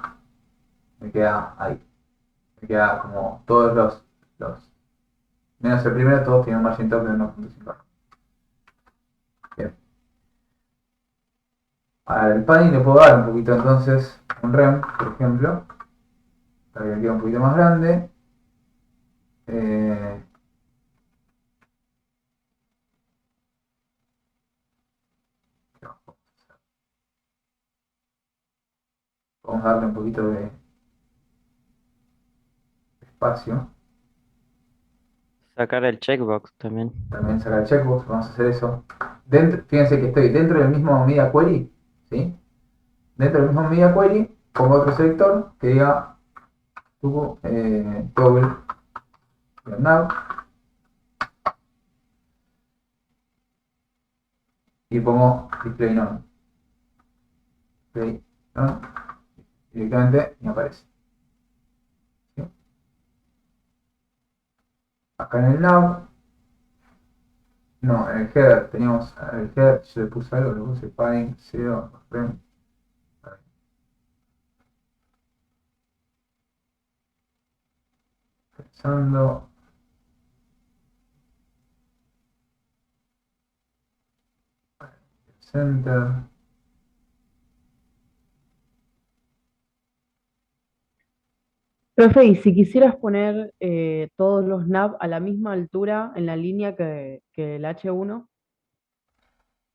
me queda ahí. Me queda como todos los menos el primero, todos tienen un margin top de 1.5. Bien. Ahora el padding le puedo dar un poquito entonces, un rem, por ejemplo, para que me quede un poquito más grande. Vamos a darle un poquito de espacio. Sacar el checkbox también. También sacar el checkbox, vamos a hacer eso. Fíjense que estoy dentro del mismo media query, ¿sí? Dentro del mismo media query pongo otro selector que diga toggle now. y pongo display none. Display none directamente me aparece. ¿Sí? Acá en el nav, no, en el header teníamos, en el header yo le puse algo, le puse padding 0, frame. Pensando. Center. Profe, y si quisieras poner todos los nav a la misma altura en la línea que el H1,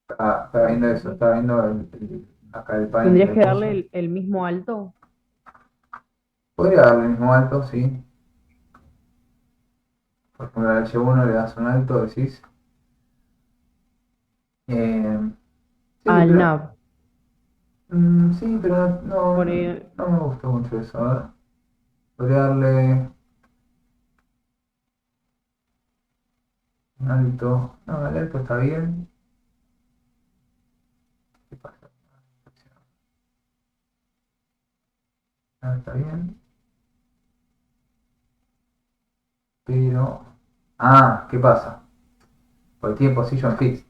Estaba viendo eso, estaba viendo acá el padding que ¿tendrías le que darle puse. el mismo alto? Podría darle el mismo alto, sí. Por ejemplo, al H1 le das un alto, decís. Sí, Al pero. nav. Sí, pero Por ahí- no me gusta mucho eso. A ver. Podría darle un alto. No, el alto está bien. ¿Qué pasa? No, está bien. Pero. Ah, ¿qué pasa? Porque tiene position fixed.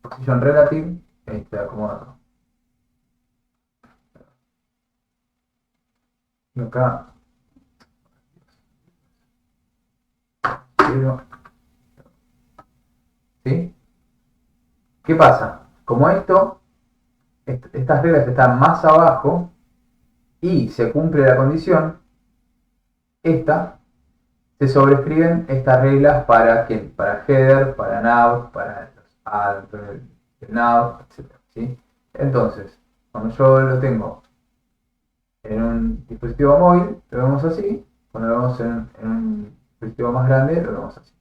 Position relative. Te acomodo. Y acá. Pero. ¿Sí? ¿Qué pasa? Como estas reglas están más abajo y se cumple la condición, esta, se sobrescriben estas reglas para quién, para header, para nav, para los add, el nav, etc. ¿Sí? Entonces, cuando yo lo tengo en un dispositivo móvil, lo vemos así, cuando lo vemos en un dispositivo más grande, lo vemos así.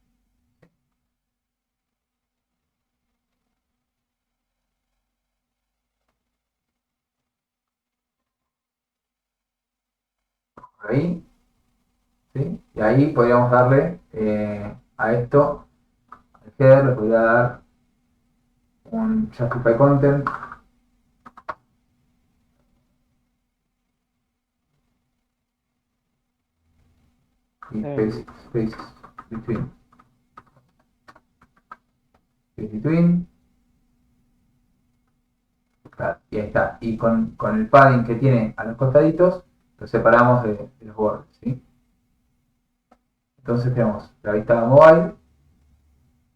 Por ahí, ¿sí? Y ahí podríamos darle a esto, al header, le podría dar un Justify Content y space between. Space between. Y ahí está. Y con el padding que tiene a los costaditos, lo separamos de los bordes. ¿Sí? Entonces tenemos la vista mobile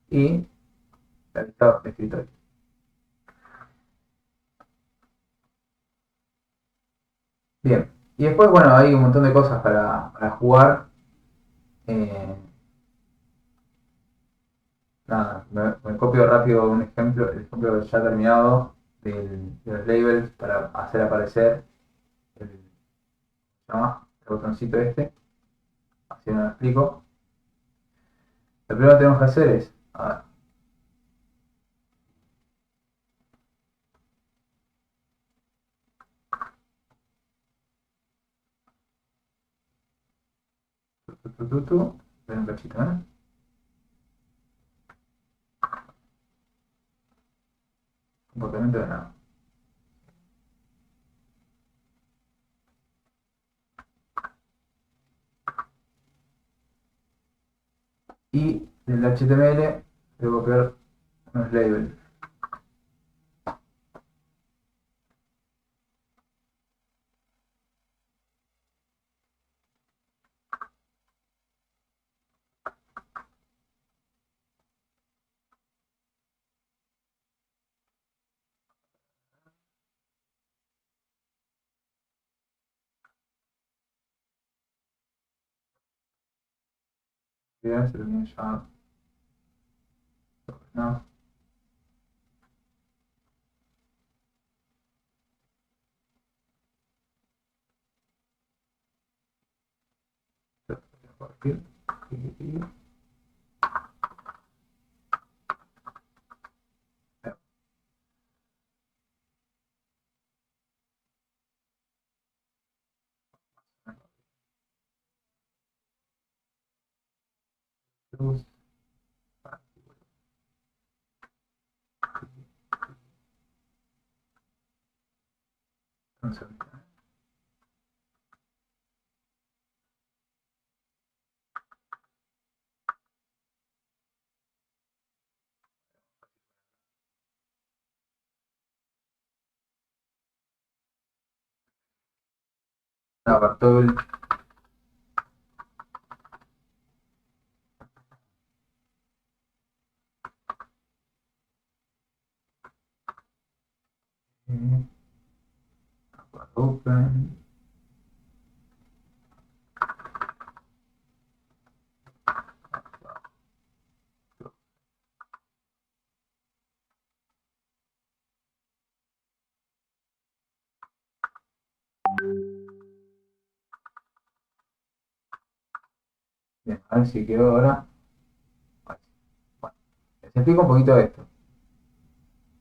y la vista de escritorio. Bien. Y después, bueno, hay un montón de cosas para jugar. Eh, Nada, me copio rápido un ejemplo, el ejemplo ya terminado de los labels para hacer aparecer el, ¿se llama? El botoncito este. Así no lo explico. Lo primero que tenemos que hacer es, a ver, ven un cachito, ¿eh? Comportamiento de nada. Y del HTML debo copiar unos labels. Bien, se lo voy a llamar. No. Compartir. un segundo. Navbartable. Open. Bien, a ver si quedó ahora. Bueno, les explico un poquito de esto.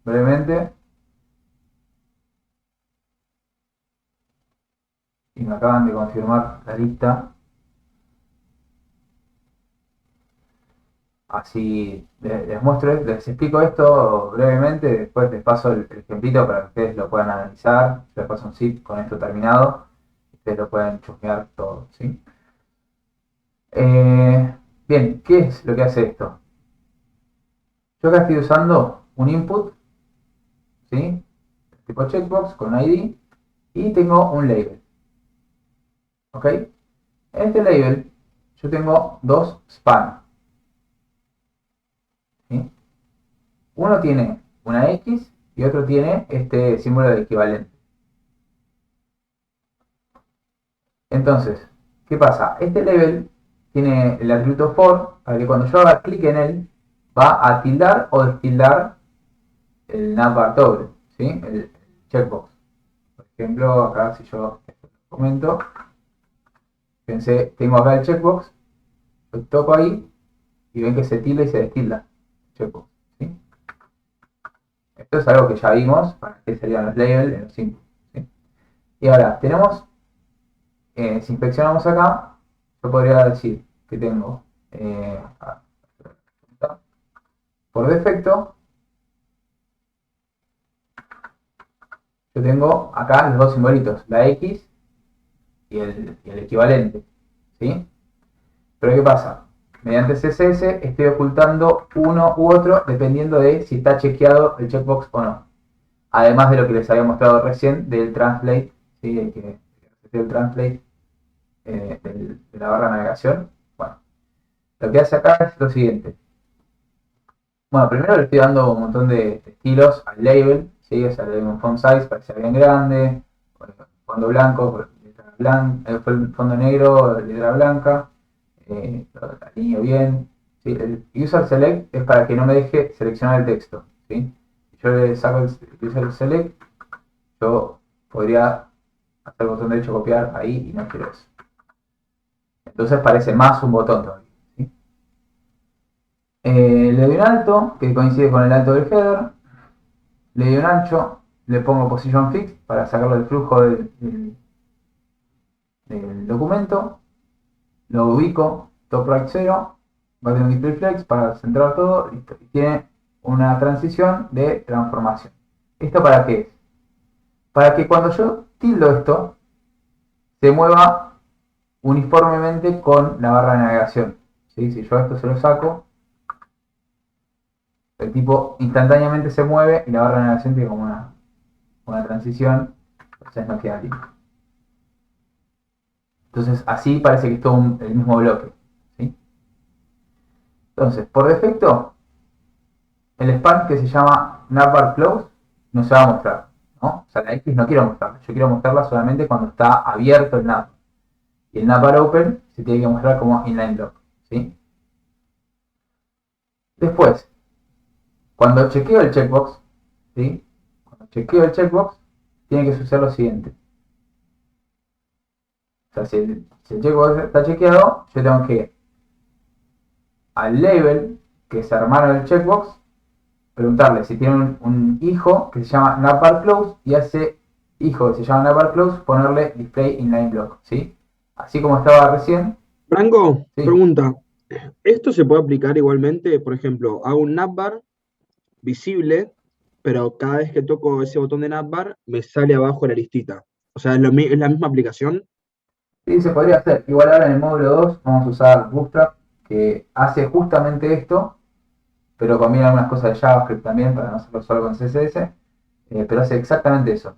Brevemente. Y me acaban de confirmar la lista. Así les muestro, les explico esto brevemente, después les paso el ejemplito para que ustedes lo puedan analizar. Yo les paso un zip con esto terminado. Ustedes lo pueden chusmear todo, ¿sí? Bien, ¿qué es lo que hace esto? Yo acá estoy usando un input, ¿sí? Tipo checkbox con ID y tengo un label, ¿ok? En este label yo tengo dos span, ¿sí? Uno tiene una X y otro tiene este símbolo de equivalente. Entonces, ¿qué pasa? Este label tiene el atributo for para que cuando yo haga clic en él va a tildar o destildar el navbar doble, ¿sí? El checkbox. Por ejemplo, acá si yo comento, tengo acá el checkbox, lo toco ahí y ven que se tilda y se destilda el checkbox, ¿sí? Esto es algo que ya vimos, para qué serían los labels en los inputs, ¿sí? Y ahora, tenemos, si inspeccionamos acá, yo podría decir que tengo, por defecto, yo tengo acá los dos simbolitos, la X y el equivalente, ¿sí? Pero ¿qué pasa? Mediante CSS estoy ocultando uno u otro dependiendo de si está chequeado el checkbox o no. Además de lo que les había mostrado recién del translate, ¿sí? El translate de la barra de navegación. Bueno, lo que hace acá es lo siguiente. Bueno, primero le estoy dando un montón de estilos al label, ¿sí? O sea, le doy un font size para que sea bien grande, fondo blanco, letra blanca, fondo negro, letra blanca, lo alineo bien. ¿Sí? El user select es para que no me deje seleccionar el texto, ¿sí? Si yo le saco el user select, yo podría hacer el botón derecho copiar ahí y no quiero eso. Entonces parece más un botón todavía, ¿sí? Le doy un alto que coincide con el alto del header, le doy un ancho, le pongo position fix para sacarlo del flujo del documento, lo ubico top right 0, va a tener un display flex para centrar todo, listo, y tiene una transición de transformación. ¿Esto para qué es? Para que cuando yo tildo esto, se mueva uniformemente con la barra de navegación, ¿sí? Si yo esto se lo saco, el tipo instantáneamente se mueve y la barra de navegación tiene como una transición, entonces no queda limpio. Entonces así parece que es todo el mismo bloque, ¿sí? Entonces, por defecto, el span que se llama navbar close no se va a mostrar, ¿no? O sea, la X no quiero mostrarla, yo quiero mostrarla solamente cuando está abierto el nav. Y el navbar open se tiene que mostrar como inline block, ¿sí? Después, cuando chequeo el checkbox, ¿sí? Cuando chequeo el checkbox, tiene que suceder lo siguiente. O sea, si el checkbox está chequeado, yo tengo que al label, que es hermano del checkbox, preguntarle si tiene un hijo que se llama navbar close y a ese hijo que se llama navbar close ponerle display inline block, ¿sí? Así como estaba recién. Franco, Sí. pregunta. ¿Esto se puede aplicar igualmente? Por ejemplo, hago un navbar visible, pero cada vez que toco ese botón de navbar me sale abajo la listita. O sea, es la misma aplicación. Sí, se podría hacer. Igual ahora en el módulo 2 vamos a usar Bootstrap, que hace justamente esto, pero combina algunas cosas de JavaScript también para no hacerlo solo con CSS, pero hace exactamente eso.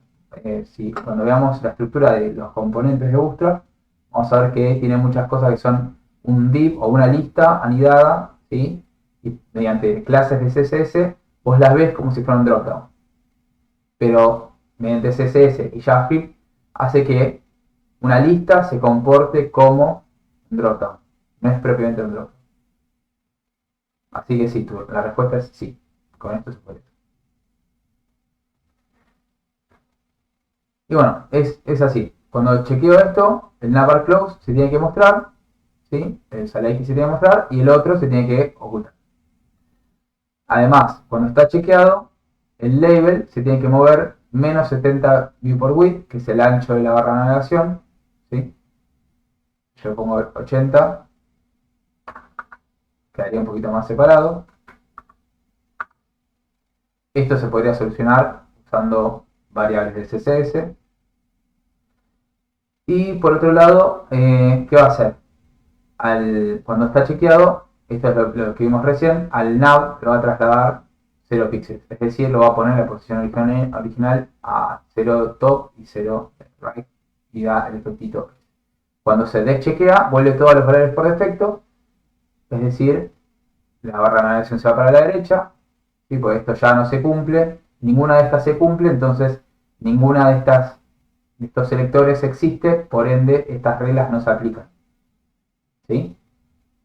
Si cuando veamos la estructura de los componentes de Bootstrap, vamos a ver que tiene muchas cosas que son un div o una lista anidada, ¿sí? Y mediante clases de CSS, vos las ves como si fuera un dropdown. Pero mediante CSS y JavaScript hace que una lista se comporte como un dropdown. No es propiamente un dropdown. Así que sí, la respuesta es sí. Con esto se puede. Y bueno, es así. Cuando chequeo esto, el navbar close se tiene que mostrar, ¿sí? El select se tiene que mostrar y el otro se tiene que ocultar. Además, cuando está chequeado, el label se tiene que mover menos 70 view por width, que es el ancho de la barra de navegación, ¿sí? Yo pongo 80, quedaría un poquito más separado. Esto se podría solucionar usando variables de CSS. Y por otro lado, ¿qué va a hacer? Cuando está chequeado, esto es lo que vimos recién, al nav lo va a trasladar 0 píxeles. Es decir, lo va a poner en la posición original a 0 top y 0 right. Y da el efectito. Cuando se deschequea, vuelve todos los valores por defecto. Es decir, la barra de navegación se va para la derecha. ¿Sí? Porque esto ya no se cumple. Ninguna de estas se cumple, entonces ninguna de estos selectores existe, por ende estas reglas no se aplican. ¿Sí?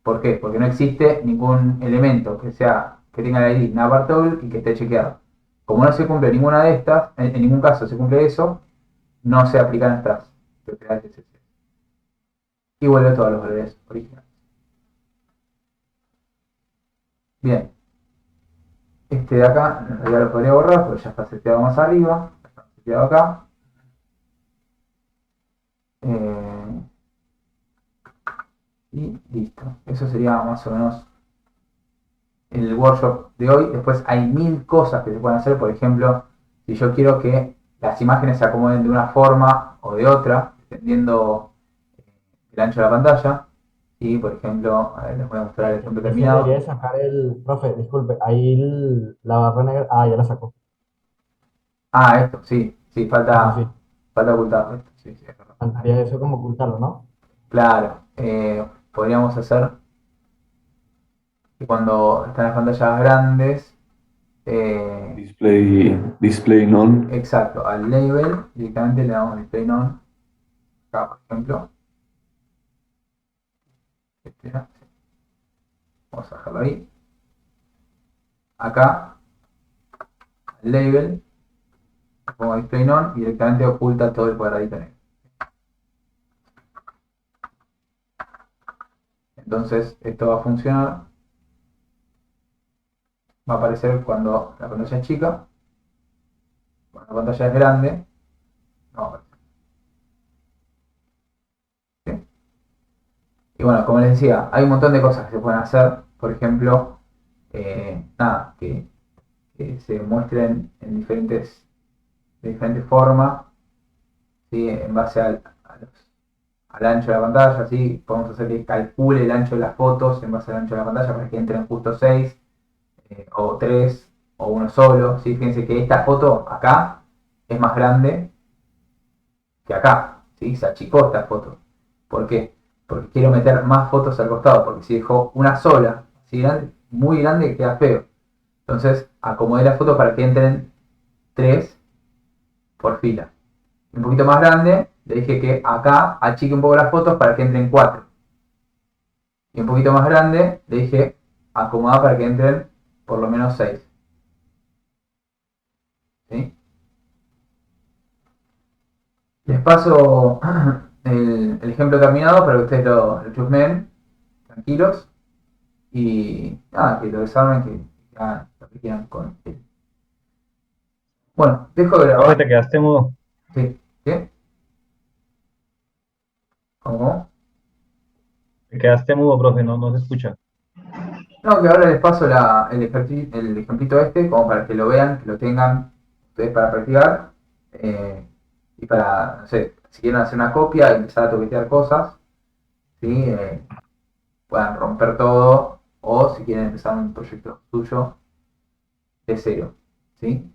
¿Por qué? Porque no existe ningún elemento que tenga la ID navbar toggle y que esté chequeado. Como no se cumple ninguna de estas, en ningún caso se cumple eso, no se aplican estas propiedades de CSS. Y vuelve todos los valores originales. Bien. Este de acá, en realidad lo podría borrar porque ya está seteado más arriba. Está seteado acá. Y listo. Eso sería más o menos el workshop de hoy. Después hay 1000 cosas que se pueden hacer. Por ejemplo, si yo quiero que las imágenes se acomoden de una forma o de otra, dependiendo el ancho de la pantalla. Y por ejemplo, a ver, les voy a mostrar el ejemplo terminado. Debería sacar profe, disculpe, ahí la barra negra, ya la sacó. Esto, sí, falta, Sí. falta ocultarlo. Esto, sí, es verdad. Faltaría eso como ocultarlo, ¿no? Claro, podríamos hacer que cuando están las pantallas grandes, Display none. exacto, al label directamente le damos display none, acá por ejemplo. Vamos a dejarlo ahí. Acá, al label, pongo display none y directamente oculta todo el cuadradito negro. Entonces esto va a funcionar. Va a aparecer cuando la pantalla es chica. Cuando la pantalla es grande, no va a aparecer. ¿Sí? Y bueno, como les decía, hay un montón de cosas que se pueden hacer. Por ejemplo, que se muestren de diferentes formas, ¿sí? En base al ancho de la pantalla, ¿sí? Podemos hacer que calcule el ancho de las fotos en base al ancho de la pantalla para que entren justo 6, o 3, o uno solo, ¿sí? Fíjense que esta foto acá es más grande que acá, ¿sí? Se achicó esta foto. ¿Por qué? Porque quiero meter más fotos al costado, porque si dejo una sola, ¿sí? Muy grande, queda feo. Entonces acomodé la foto para que entren 3 por fila. Un poquito más grande, le dije que acá achique un poco las fotos para que entren 4. Y un poquito más grande, le dije acomodar para que entren por lo menos 6. ¿Sí? Les paso el ejemplo terminado para que ustedes lo chusmeen, tranquilos. Y nada, que lo desarmen, que hagan lo que quieran con él. Bueno, dejo de grabar. Profe, te quedaste mudo. Sí. ¿Qué? ¿Cómo? Te quedaste mudo, profe, no se escucha. No, que ahora les paso el ejemplito este, como para que lo vean, que lo tengan ustedes para practicar. y para, no sé, si quieren hacer una copia y empezar a toquetear cosas, ¿sí? Puedan romper todo, o si quieren empezar un proyecto suyo de cero, ¿sí?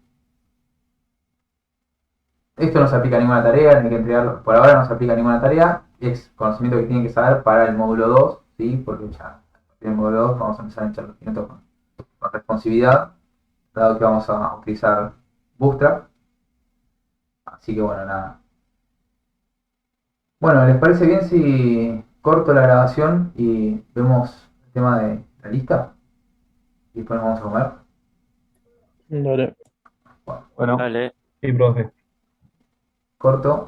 Esto no se aplica a ninguna tarea, ni que entregarlo. Por ahora no se aplica a ninguna tarea. Es conocimiento que tienen que saber para el módulo 2, ¿sí? Porque ya a partir del módulo 2 vamos a empezar a echar los minutos con responsividad, dado que vamos a utilizar Bootstrap. Así que bueno, nada. Bueno, ¿les parece bien si corto la grabación y vemos el tema de la lista? Y después nos vamos a comer. Dale. Bueno. Sí, profe. Corto.